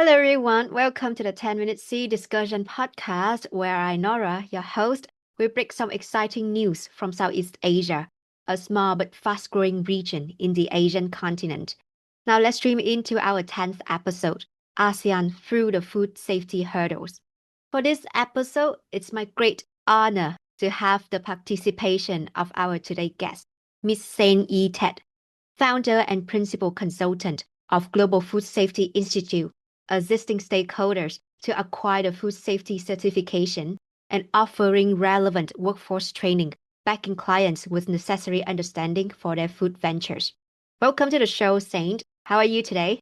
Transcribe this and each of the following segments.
Hello, everyone. Welcome to the 10-Minute C Discussion Podcast, where I, Nora, your host, will break some exciting news from Southeast Asia, a small but fast-growing region in the Asian continent. Now, let's stream into our 10th episode, ASEAN Through the Food Safety Hurdles. For this episode, it's my great honor to have the participation of our today's guest, Ms. Saint Yi Htet, founder and principal consultant of Global Food Safety Institute, assisting stakeholders to acquire the food safety certification and offering relevant workforce training, backing clients with necessary understanding for their food ventures. Welcome to the show, Saint. How are you today?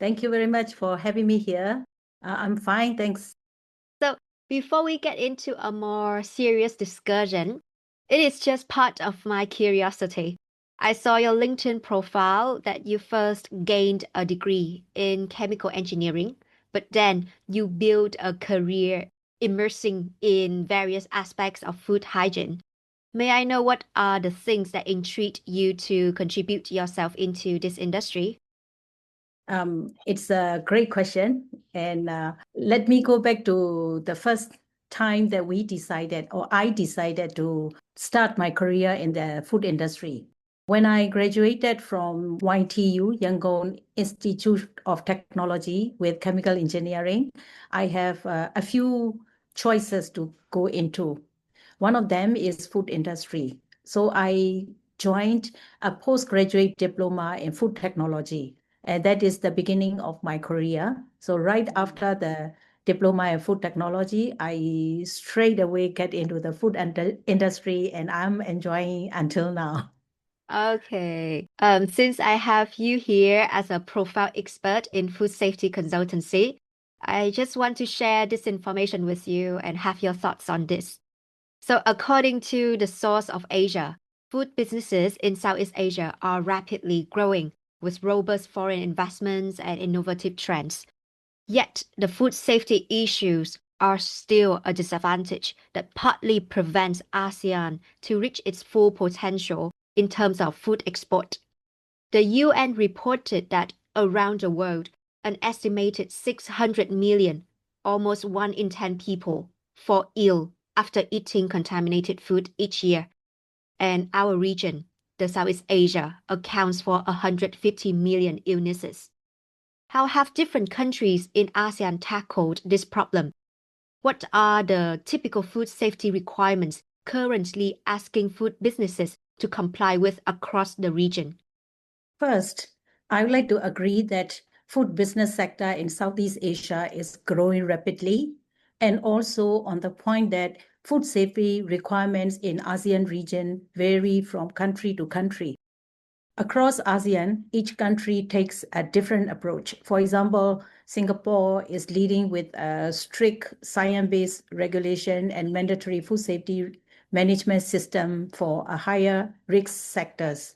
Thank you very much for having me here. I'm fine, thanks. So, before we get into a more serious discussion, it is just part of my curiosity. I saw your LinkedIn profile that you first gained a degree in chemical engineering, but then you built a career immersing in various aspects of food hygiene. May I know what are the things that intrigued you to contribute yourself into this industry? It's a great question. And let me go back to the first time that I decided to start my career in the food industry. When I graduated from YTU, Yangon Institute of Technology with chemical engineering, I have a few choices to go into. One of them is food industry. So I joined a postgraduate diploma in food technology. And that is the beginning of my career. So right after the diploma in food technology, I straight away get into the food industry, and I'm enjoying until now. Okay. Since I have you here as a profile expert in food safety consultancy, I just want to share this information with you and have your thoughts on this. So, according to the Source of Asia, food businesses in Southeast Asia are rapidly growing with robust foreign investments and innovative trends. Yet, the food safety issues are still a disadvantage that partly prevents ASEAN to reach its full potential in terms of food export. The UN reported that around the world, an estimated 600 million, almost 1 in 10 people, fall ill after eating contaminated food each year. And our region, the Southeast Asia, accounts for 150 million illnesses. How have different countries in ASEAN tackled this problem? What are the typical food safety requirements currently asking food businesses to comply with across the region? First, I would like to agree that food business sector in Southeast Asia is growing rapidly, and also on the point that food safety requirements in ASEAN region vary from country to country. Across ASEAN, each country takes a different approach. For example, Singapore is leading with a strict science-based regulation and mandatory food safety management system for a higher risk sectors.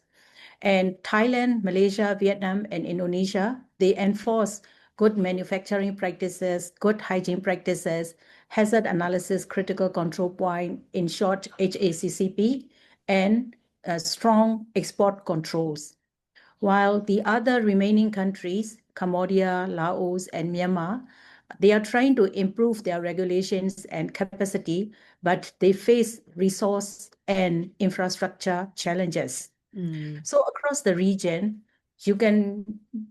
And Thailand, Malaysia, Vietnam, and Indonesia, they enforce good manufacturing practices, good hygiene practices, hazard analysis, critical control point, in short, HACCP, and strong export controls. While the other remaining countries, Cambodia, Laos, and Myanmar, they are trying to improve their regulations and capacity, but they face resource and infrastructure challenges. So across the region, you can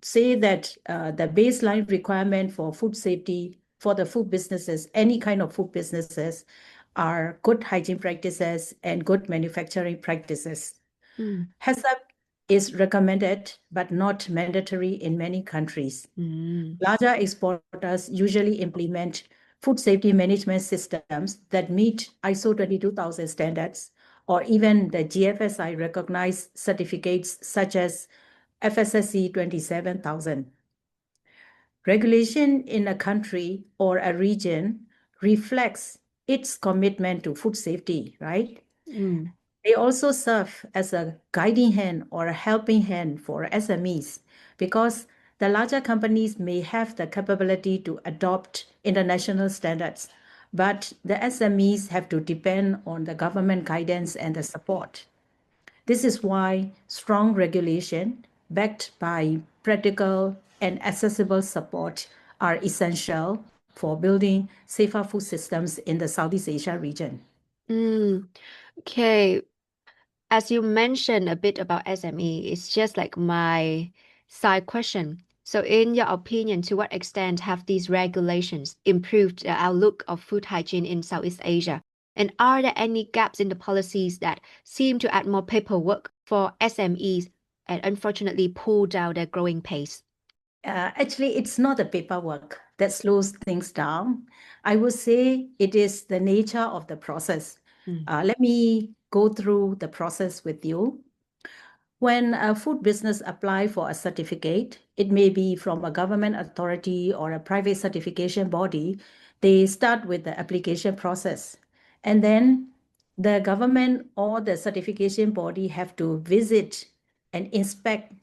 say that the baseline requirement for food safety for the food businesses, any kind of food businesses, are good hygiene practices and good manufacturing practices. HACCP is recommended but not mandatory in many countries. Larger exporters usually implement food safety management systems that meet ISO 22000 standards, or even the GFSI recognized certificates such as FSSC 27000. Regulation in a country or a region reflects its commitment to food safety, right? They also serve as a guiding hand or a helping hand for SMEs, because the larger companies may have the capability to adopt international standards, but the SMEs have to depend on the government guidance and the support. This is why strong regulation, backed by practical and accessible support, are essential for building safer food systems in the Southeast Asia region. Okay. As you mentioned a bit about SME, it's just like my side question. So, in your opinion, to what extent have these regulations improved the outlook of food hygiene in Southeast Asia? And are there any gaps in the policies that seem to add more paperwork for SMEs and unfortunately pull down their growing pace? Actually, it's not the paperwork that slows things down. I would say it is the nature of the process. Let me go through the process with you. When a food business apply for a certificate, it may be from a government authority or a private certification body, they start with the application process. And then the government or the certification body have to visit and inspect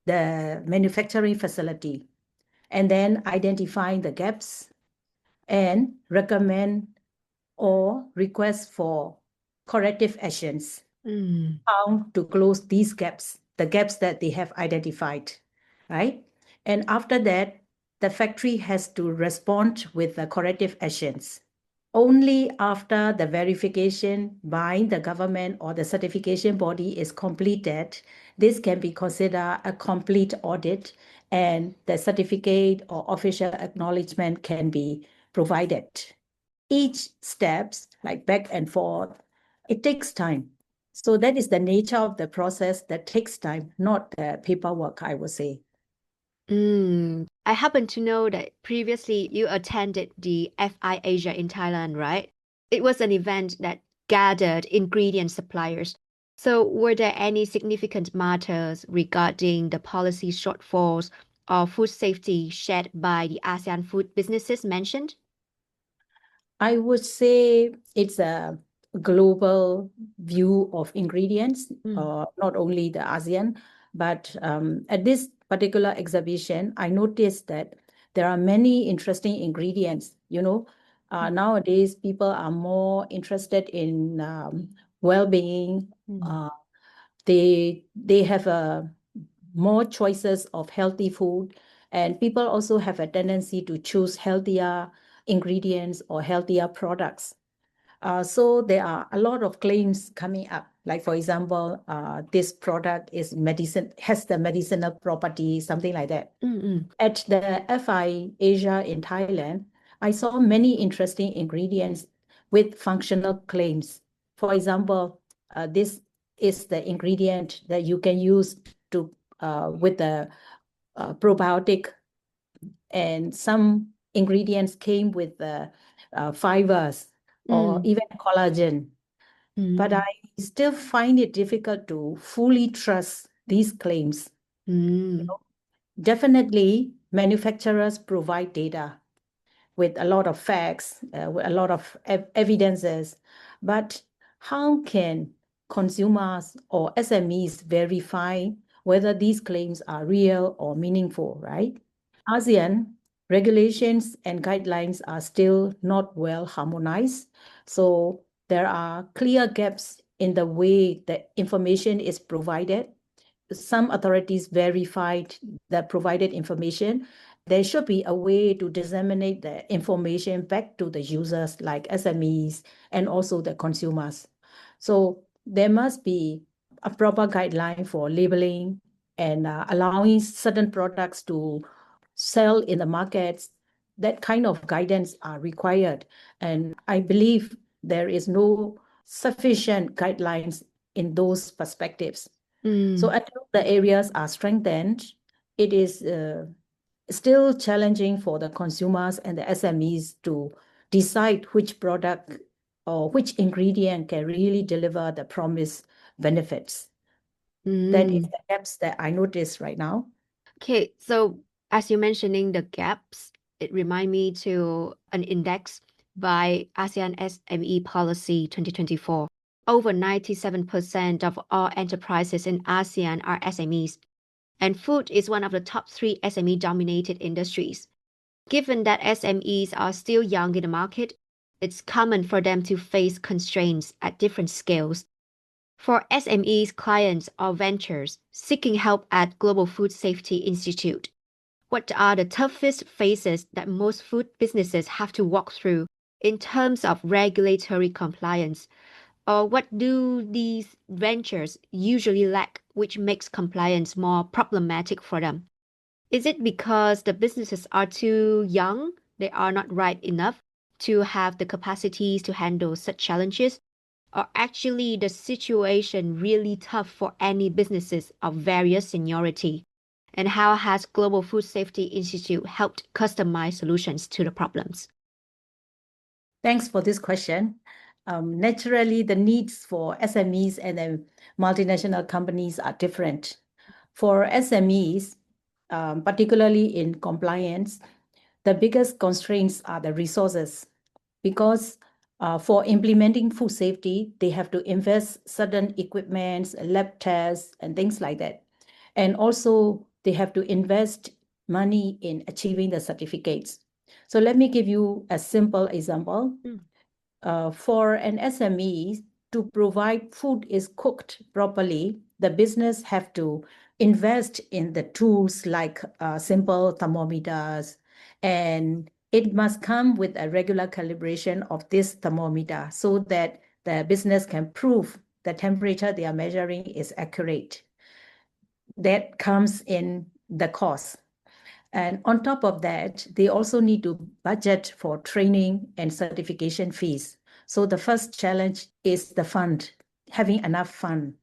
the manufacturing facility and then identifying the gaps and recommend or request for corrective actions. How to close these gaps, the gaps that they have identified, right? And after that, the factory has to respond with the corrective actions. Only after the verification by the government or the certification body is completed, this can be considered a complete audit and the certificate or official acknowledgement can be provided. Each steps, like back and forth, it takes time. So that is the nature of the process that takes time, not the paperwork, I would say. I happen to know that previously you attended the FI Asia in Thailand, right? It was an event that gathered ingredient suppliers. So, were there any significant matters regarding the policy shortfalls or food safety shared by the ASEAN food businesses mentioned? I would say it's a global view of ingredients, not only the ASEAN, but at this particular exhibition, I noticed that there are many interesting ingredients. Nowadays people are more interested in well-being. They have more choices of healthy food, and people also have a tendency to choose healthier ingredients or healthier products. So there are a lot of claims coming up. Like for example, this product has the medicinal property, something like that. At the FI Asia in Thailand, I saw many interesting ingredients with functional claims. For example, this is the ingredient that you can use to with the probiotic, and some ingredients came with fibers or even collagen. But I still find it difficult to fully trust these claims. Definitely, manufacturers provide data with a lot of facts, with a lot of evidences, but how can consumers or SMEs verify whether these claims are real or meaningful, right? ASEAN regulations and guidelines are still not well harmonized, so there are clear gaps in the way the information is provided. Some authorities verified the provided information. There should be a way to disseminate the information back to the users like SMEs and also the consumers. So there must be a proper guideline for labeling and allowing certain products to sell in the markets. That kind of guidance are required. And I believe there is no sufficient guidelines in those perspectives. So until the areas are strengthened, it is still challenging for the consumers and the SMEs to decide which product or which ingredient can really deliver the promised benefits. That is the gaps that I notice right now. Okay, so as you're mentioning the gaps, it remind me to an index by ASEAN SME Policy 2024. Over 97% of all enterprises in ASEAN are SMEs, and food is one of the top three SME-dominated industries. Given that SMEs are still young in the market, it's common for them to face constraints at different scales. For SMEs, clients, or ventures seeking help at Global Food Safety Institute, What are the toughest phases that most food businesses have to walk through in terms of regulatory compliance? Or what do these ventures usually lack, which makes compliance more problematic for them? Is it because the businesses are too young, they are not ripe enough to have the capacities to handle such challenges? Or actually the situation really tough for any businesses of various seniority? And how has Global Food Safety Institute helped customize solutions to the problems? Thanks for this question. Naturally, the needs for SMEs and then multinational companies are different. For SMEs, particularly in compliance, the biggest constraints are the resources because for implementing food safety, they have to invest certain equipments, lab tests, and things like that. And also, they have to invest money in achieving the certificates. So let me give you a simple example. For an SME to provide food is cooked properly, the business have to invest in the tools like simple thermometers, and it must come with a regular calibration of this thermometer so that the business can prove the temperature they are measuring is accurate. That comes in the cost. And on top of that, they also need to budget for training and certification fees. So the first challenge is the fund, having enough fund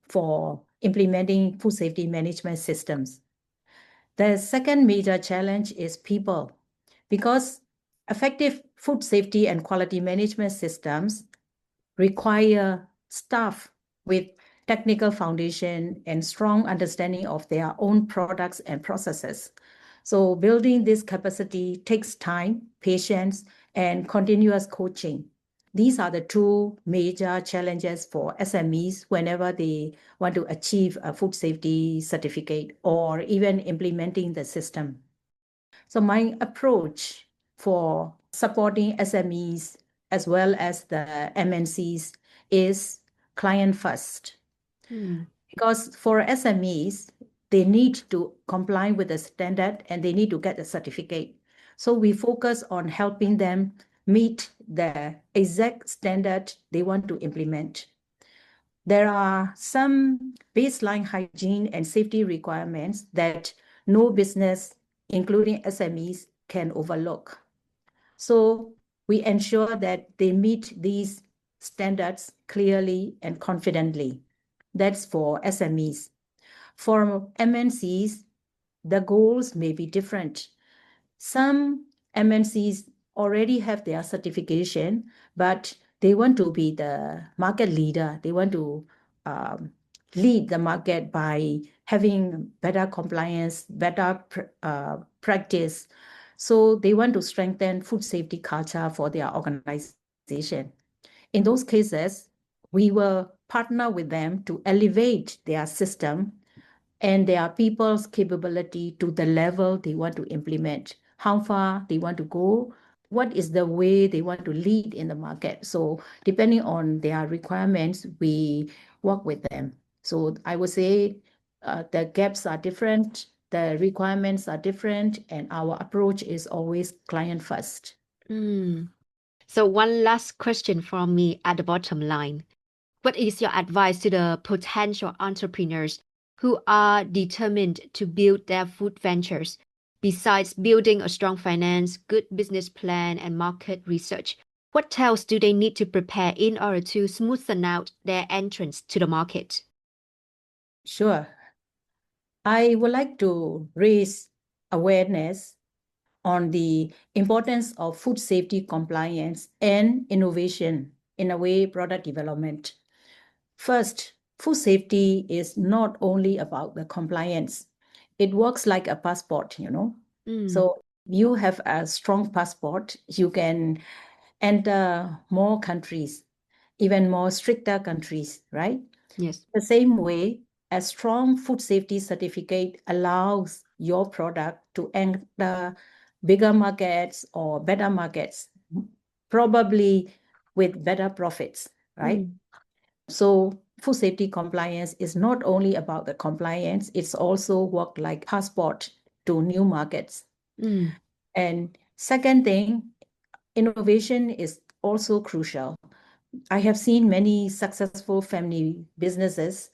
for implementing food safety management systems. The second major challenge is people, because effective food safety and quality management systems require staff with technical foundation and strong understanding of their own products and processes. So building this capacity takes time, patience, and continuous coaching. These are the two major challenges for SMEs whenever they want to achieve a food safety certificate or even implementing the system. So my approach for supporting SMEs as well as the MNCs is client first. Because for SMEs, they need to comply with the standard and they need to get the certificate. So we focus on helping them meet the exact standard they want to implement. There are some baseline hygiene and safety requirements that no business, including SMEs, can overlook. So we ensure that they meet these standards clearly and confidently. That's for SMEs. For MNCs, the goals may be different. Some MNCs already have their certification, but they want to be the market leader. They want to lead the market by having better compliance, better practice. So they want to strengthen food safety culture for their organization. In those cases, we will partner with them to elevate their system and their people's capability to the level they want to implement, how far they want to go, what is the way they want to lead in the market. So depending on their requirements, we work with them. So I would say the gaps are different, the requirements are different, and our approach is always client first. So one last question from me at the bottom line. What is your advice to the potential entrepreneurs who are determined to build their food ventures? Besides building a strong finance, good business plan, and market research, what else do they need to prepare in order to smoothen out their entrance to the market? Sure. I would like to raise awareness on the importance of food safety compliance and innovation in a way product development. First, food safety is not only about the compliance. It works like a passport, you know. So you have a strong passport, you can enter more countries, even more stricter countries, right? Yes. The same way, a strong food safety certificate allows your product to enter bigger markets or better markets, probably with better profits, right? So food safety compliance is not only about the compliance, it's also work like passport to new markets. Mm. And second thing, innovation is also crucial. I have seen many successful family businesses.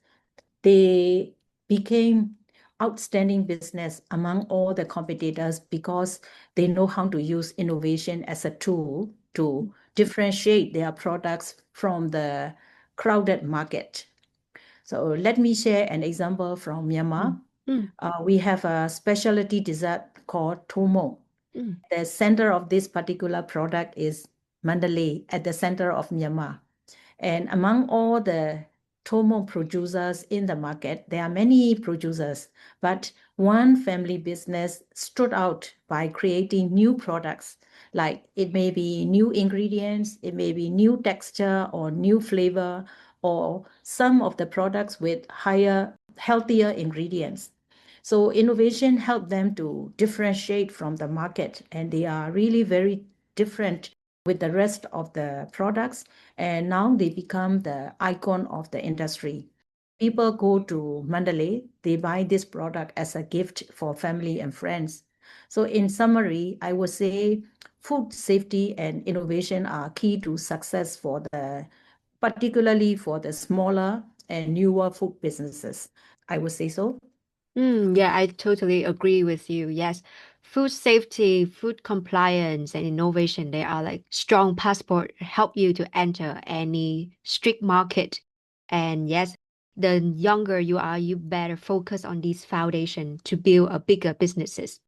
They became outstanding business among all the competitors because they know how to use innovation as a tool to differentiate their products from the crowded market. So let me share an example from Myanmar. Mm. We have a specialty dessert called Tomo. Mm. The center of this particular product is Mandalay at the center of Myanmar. And among all the Tomo producers in the market, there are many producers, but one family business stood out by creating new products. Like it may be new ingredients, it may be new texture or new flavor, or some of the products with higher, healthier ingredients. So innovation helped them to differentiate from the market, and they are really very different with the rest of the products. And now they become the icon of the industry. People go to Mandalay, they buy this product as a gift for family and friends. So in summary, I would say food safety and innovation are key to success for particularly for the smaller and newer food businesses. I would say so. Yeah, I totally agree with you. Yes, food safety, food compliance, and innovation, they are like strong passport help you to enter any strict market. And yes, the younger you are, you better focus on these foundation to build a bigger businesses.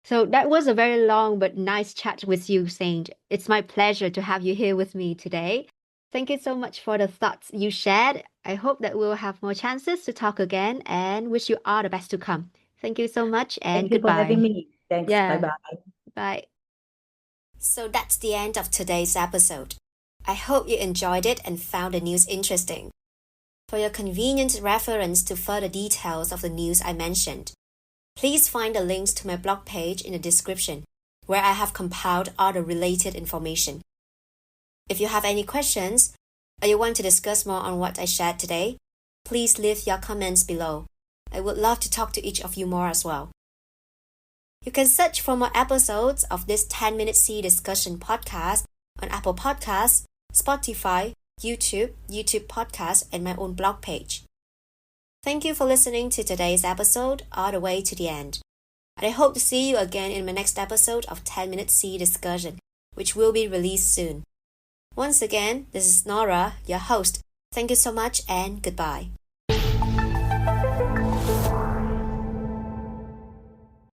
So that was a very long but nice chat with you, Saint. It's my pleasure to have you here with me today. Thank you so much for the thoughts you shared. I hope that we'll have more chances to talk again and wish you all the best to come. Thank you so much and Thank you for having goodbye. me. Thanks. Bye Yeah, bye. bye. So that's the end of today's episode. I hope you enjoyed it and found the news interesting. For your convenient reference to further details of the news I mentioned, please find the links to my blog page in the description, where I have compiled all the related information. If you have any questions, or you want to discuss more on what I shared today, please leave your comments below. I would love to talk to each of you more as well. You can search for more episodes of this 10-minute C discussion podcast on Apple Podcasts, Spotify, YouTube Podcasts, and my own blog page. Thank you for listening to today's episode all the way to the end. And I hope to see you again in my next episode of 10-minute C discussion, which will be released soon. Once again, this is Nora, your host. Thank you so much and goodbye.